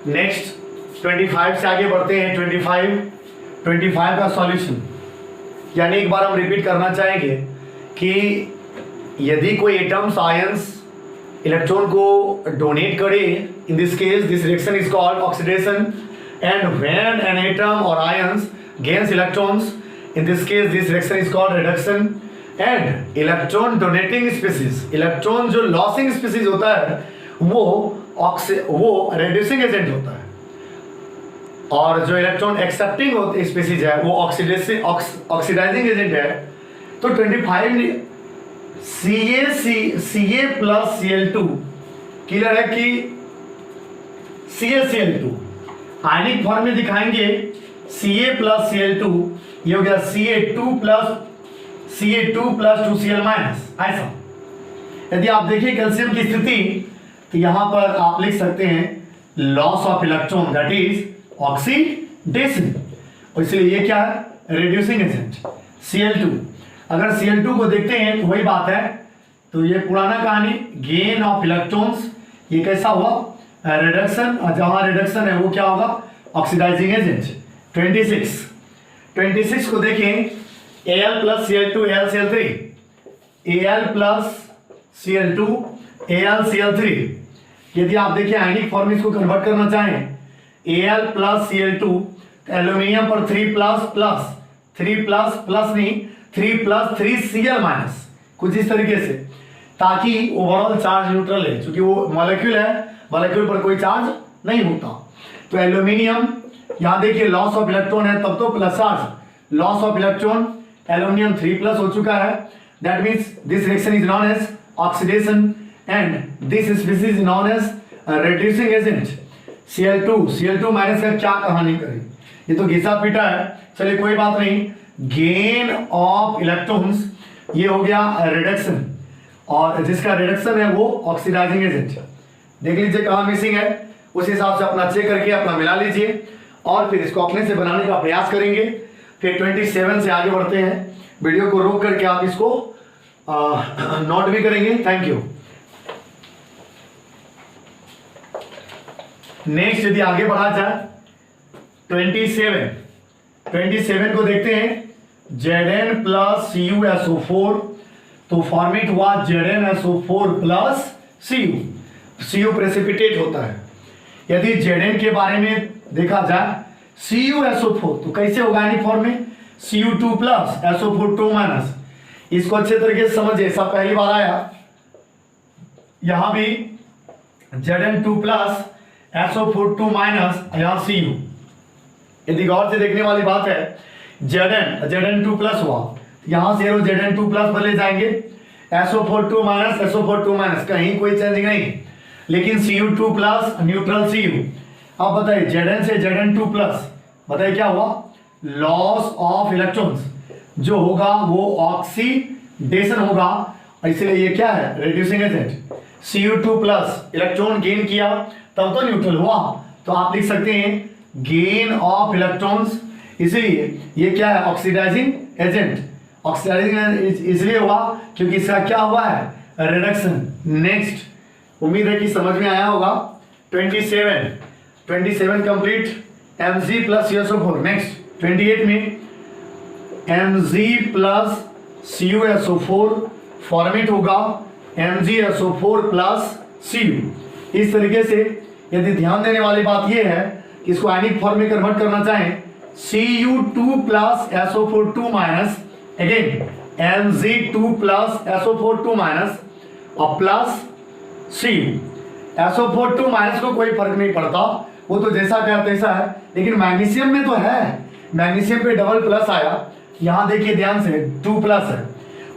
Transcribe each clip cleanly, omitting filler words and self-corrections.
Next 25 से आगे बढ़ते हैं। 25 का सॉल्यूशन, यानी एक बार हम रिपीट करना चाहेंगे कि यदि कोई एटम्स आयंस इलेक्ट्रॉन को डोनेट करे, in this case this reaction is called oxidation, and when an atom और ions gains electrons, in this case this reaction is called reduction. And electron donating species, electron जो losing species होता है वो reducing agent होता है, और जो electron accepting species है वो ऑक्सीडाइजिंग एजेंट है। तो 25 Ca प्लस Cl2 क्लियर है कि CaCl2 आयनिक फॉर्म में दिखाएंगे Ca प्लस Cl2, ये हो गया Ca2 प्लस 2Cl माइनस। ऐसा यदि आप देखिए कैल्शियम की स्थिति तो यहां पर आप लिख सकते हैं loss of electron, that is oxidation, और इसलिए ये क्या है, रिड्यूसिंग एजेंट Cl2। अगर Cl2 को देखते हैं तो वही बात है, तो ये पुराना कहानी गेन ऑफ इलेक्ट्रॉन्स, ये कैसा हुआ, रिडक्शन, और जहां रिडक्शन है वो क्या होगा, ऑक्सीडाइजिंग एजेंट। 26 को देखें, Al plus Cl2 AlCl3, Al plus Cl2 AlCl3। यदि आप देखिए आयनिक फॉर्म इसको कन्वर्ट करना चाहें, Al प्लस Cl2, एल्यूमिनियम पर 3 प्लस 3 Cl माइनस, कुछ इस तरीके से, ताकि ओवरऑल चार्ज न्यूट्रल है, क्योंकि वो मॉलिक्यूल है, मॉलिक्यूल पर कोई चार्ज नहीं होता। तो एल्यूमिनियम, यहां देखिए लॉस ऑफ इलेक्ट्रॉन है तब तो plus charge, loss of electron, aluminium 3 plus हो चुका है, that means this reaction is known as oxidation and this species is known as reducing agent. Cl2 minus का क्या कहानी करें, ये तो घिसा पीटा है, चलिए कोई बात नहीं। गेन ऑफ इलेक्ट्रॉन्स, ये हो गया रिडक्शन, और जिसका रिडक्शन है वो ऑक्सीडाइजिंग एजेंट। देख लीजिए कहाँ मिसिंग है, उस हिसाब से अपना चेक करके अपना मिला लीजिए, और फिर इसको अपने से बनाने का प्रयास करेंगे। फिर 27 से आगे बढ़ते हैं, वीडियो को रोक करके आप इसको नोट भी करेंगे। Thank you. नेक्स्ट यदि आगे बढ़ा जाए 27 को देखते हैं, Zn प्लस CuSO4, तो फॉर्मेट हुआ ZnSO4 प्लस Cu प्रेसिपिटेट होता है। यदि Zn के बारे में देखा जाए CuSO4 तो कैसे होगा यानी फॉर्म में, Cu2 प्लस SO4 2 माइनस। इसको अच्छे तरीके से समझिए, सब पहली बार आया, यहां भी Zn2 प्लस SO4 2 माइनस, यहां Cu। यदि गौर से देखने वाली बात है, Zn2 प्लस हुआ, यहां से Zn2 प्लस पर ले जाएंगे, SO4 2 माइनस, SO4 2 माइनस, कहीं कोई चेंज नहीं, लेकिन Cu2 प्लस न्यूट्रल Cu। अब बताइए Zn से Zn2 प्लस, बताइए क्या हुआ, लॉस ऑफ इलेक्ट्रॉन्स जो होगा वो ऑक्सीडेशन होगा, इसलिए ये क्या है, reducing agent. Cu2 plus electron gain किया तब तो न्यूट्रल हुआ, तो आप लिख सकते हैं गेन ऑफ इलेक्ट्रॉन्स, इसलिए ये क्या है, ऑक्सीडाइजिंग एजेंट। ऑक्सीडाइजिंग इसलिए हुआ क्योंकि इसका क्या हुआ है, रिडक्शन। नेक्स्ट, उम्मीद है कि समझ में आया होगा। 27 complete, Mg plus CuSO4। Next 28 में Mg प्लस CuSO4 फॉर्मेट होगा MgSO4 प्लस Cu। इस तरीके से यदि ध्यान देने वाली बात यह है कि इसको आयनिक फॉर्म में कन्वर्ट करना चाहें, Cu2 plus SO4 2 minus, again Mg2 plus SO4 2 minus और प्लस Cu। SO4 2 माइनस को कोई फर्क नहीं पड़ता, वो तो जैसा क्या तैसा है, लेकिन मैग्नीशियम में तो है, मैग्नीशियम पे डबल प्लस आया, यहां देखिए ध्यान से 2 प्लस है,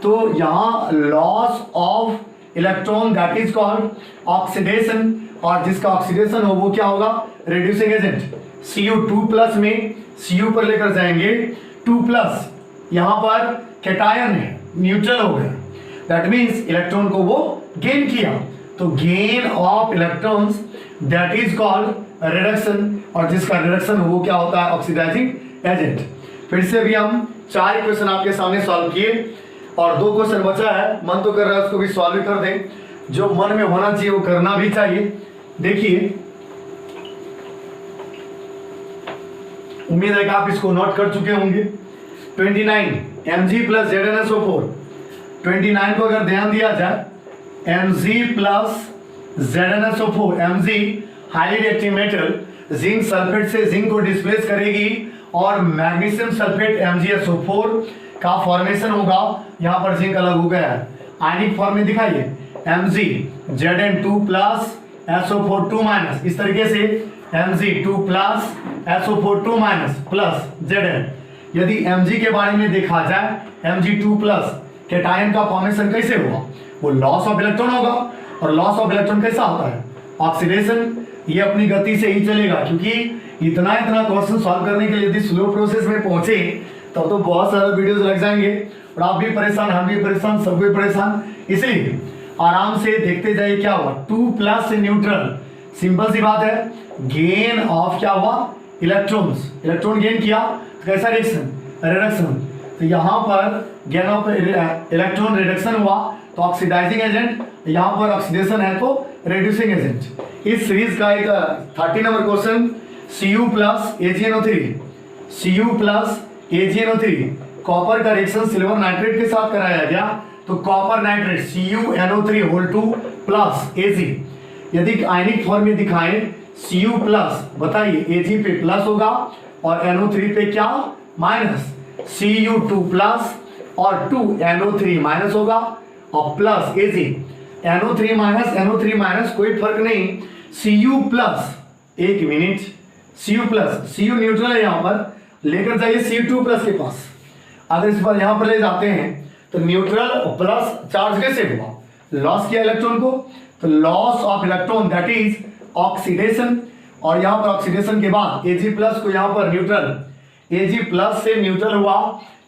तो यहां loss of electron that is called oxidation, और जिसका ऑक्सीडेशन हो वो क्या होगा, रिड्यूसिंग एजेंट। Cu2 प्लस में Cu पर लेकर जाएंगे 2 प्लस, यहां पर कैटायन है, न्यूट्रल हो गया, दैट मींस इलेक्ट्रॉन को वो गेन किया, तो gain of electrons that is called reduction, और जिसका रिडक्शन हो वो क्या होता है, ऑक्सीडाइजिंग एजेंट। फिर से भी हम 4 क्वेश्चन आपके सामने सॉल्व किए और 2 क्वेश्चन बचा है, मन तो कर रहा है उसको भी सॉल्व भी कर दें, जो मन में होना चाहिए वो करना भी चाहिए। देखिए उम्मीद है कि आप इसको नोट कर चुके होंगे। 29 Mg प्लस ZnSO4, 29 को अगर ध्यान दिया जाए, Mg plus ZnSO4, Mg highly reactive metal zinc sulphate से जिंक को डिस्प्लेस करेगी और मैग्नीशियम सल्फेट MgSO4 का फॉर्मेशन होगा। यहाँ पर जिंक अलग हो गया है, आयनिक फॉर्म में दिखाइए Mg Zn2 plus SO4 2 minus, इस तरीके से Mg2 plus SO4 2 minus plus Zn। यदि Mg के बारे में देखा जाए, Mg2 प्लस कैटायन का फॉर्मेशन कैसे हुआ, वो लॉस ऑफ इलेक्ट्रॉन होगा। और लॉस ऑफ इलेक्ट्रॉन कैसा होता है, ऑक्सीडेशन। ये अपनी गति से ही चलेगा, क्योंकि इतना क्वेश्चन सॉल्व करने के लिए यदि स्लो प्रोसेस में पहुंचे तब तो बहुत सारे वीडियोस लग जाएंगे और आप भी परेशान, हम भी परेशान, सब कोई परेशान। इसलिए आराम से देखते जाइए क्या हुआ। 2 प्लस से न्यूट्रल, सिंपल सी बात है, गेन ऑफ क्या हुआ, इलेक्ट्रॉन्स, इलेक्ट्रॉन गेन किया तो कैसा रिएक्शन, रिडक्शन। तो यहाँ पर गेन ऑफ इलेक्ट्रॉन रिडक्शन हुआ तो ऑक्सीडाइजिंग एजेंट, यहाँ पर ऑक्सीडेशन है तो रिड्यूसिंग एजेंट। इस सीरीज का एक 30 number question Cu plus AgNO3, Cu plus AgNO3 copper का रिएक्शन सिल्वर नाइट्रेट के साथ कराया गया, तो copper nitrate CuNO3 plus Ag। यदि आयनिक फॉर्म में दिखाएं Cu प्लस, बताइए Ag पे प्लस होगा और NO3 पे क्या, माइनस। Cu2 प्लस और 2NO3 माइनस होगा और प्लस Ag। NO3 माइनस कोई फर्क नहीं। Cu प्लस, एक minute, Cu plus, Cu neutral है, यहाँ पर लेकर जाइए Cu2 प्लस के पास। अगर इस पर यहाँ पर ले जाते हैं तो न्यूट्रल प्लस चार्ज कैसे हुआ, लॉस किया इलेक्ट्रॉन को, तो loss of electron that is oxidation. और यहाँ पर ऑक्सीडेशन के बाद Ag प्लस को यहाँ पर न्यूट्रल, Ag प्लस से न्यूट्रल हुआ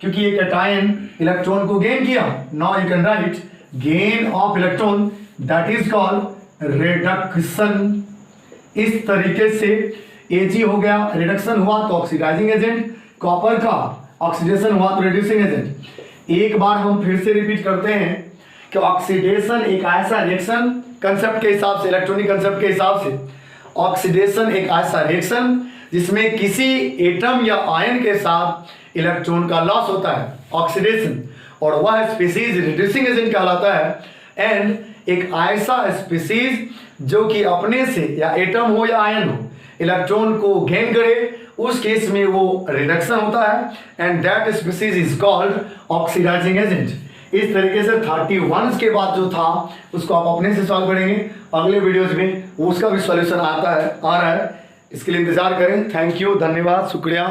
क्योंकि ये कैटायन इलेक्ट्रॉन को गेन किया। Now you can write gain of electron that is called reduction. इस तरीके से Ag हो गया, रिडक्शन हुआ तो ऑक्सीडाइजिंग एजेंट, कॉपर का ऑक्सीडेशन हुआ तो रिड्यूसिंग एजेंट। एक बार हम फिर से रिपीट करते हैं कि ऑक्सीडेशन एक ऐसा रिएक्शन, कंसेप्ट के हिसाब से, इलेक्ट्रॉनिक कंसेप्ट के हिसाब से, ऑक्सीडेशन एक ऐसा रिएक्शन जिसमें किसी एटम या आयन के साथ इलेक्ट्रॉन का लॉस होता है, ऑक्सीडेशन, और वह स्पीसीज रिड्यूसिंग एजेंट कहलाता है। एंड एक ऐसा स्पीसीज जो कि अपने से या एटम हो या आयन हो इलेक्ट्रॉन को गेन करे, उस केस में वो रिडक्शन होता है and that species is called oxidising agent. इस तरीके से 31 के बाद जो था उसको आप अपने से सॉल्व करेंगे। अगले वीडियोस में उसका भी सॉल्यूशन आ रहा है। इसके लिए इंतजार करें। थैंक यू, धन्यवाद, शुक्रिया।